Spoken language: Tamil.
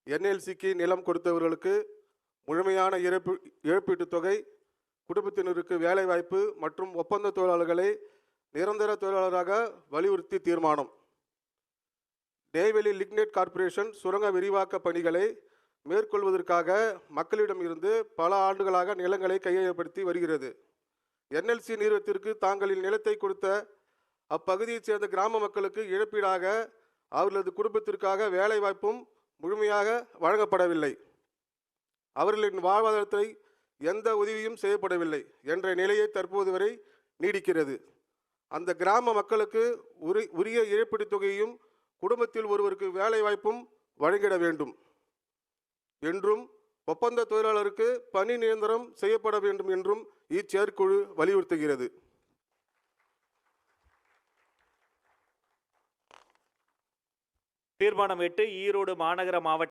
என்எல்சிக்கு நிலம் கொடுத்தவர்களுக்கு முழுமையான இழப்பீட்டுத் தொகை, குடும்பத்தினருக்கு வேலைவாய்ப்பு மற்றும் ஒப்பந்த தொழிலாளர்களை நிரந்தர தொழிலாளராக வலியுறுத்தி தீர்மானம். நெய்வேலி லிக்னைட் கார்ப்பரேஷன் சுரங்க விரிவாக்க பணிகளை மேற்கொள்வதற்காக மக்களிடம் இருந்து பல ஆண்டுகளாக நிலங்களை கையகப்படுத்தி வருகிறது. என்எல்சி நிறுவனத்திற்கு தாங்களின் நிலத்தை கொடுத்த அப்பகுதியைச் சேர்ந்த கிராம மக்களுக்கு இழப்பீடாக அவர்களது குடும்பத்திற்காக வேலை வாய்ப்பும் முழுமையாக வழங்கப்படவில்லை. அவர்களின் வாழ்வாதாரத்தை எந்த உதவியும் செய்யப்படவில்லை என்ற நிலையை தற்போது வரை நீடிக்கிறது. அந்த கிராம மக்களுக்கு உரிய இழப்பீட்டுத் தொகையையும் குடும்பத்தில் ஒருவருக்கு வேலை வாய்ப்பும் வழங்கிட வேண்டும் என்றும் ஒப்பந்த தொழிலாளருக்கு பணி நிரந்தரம் செய்யப்பட வேண்டும் என்றும் இச்செயற்குழு வலியுறுத்துகிறது. தீர்மானம் 8 ஈரோடு மாநகர மாவட்ட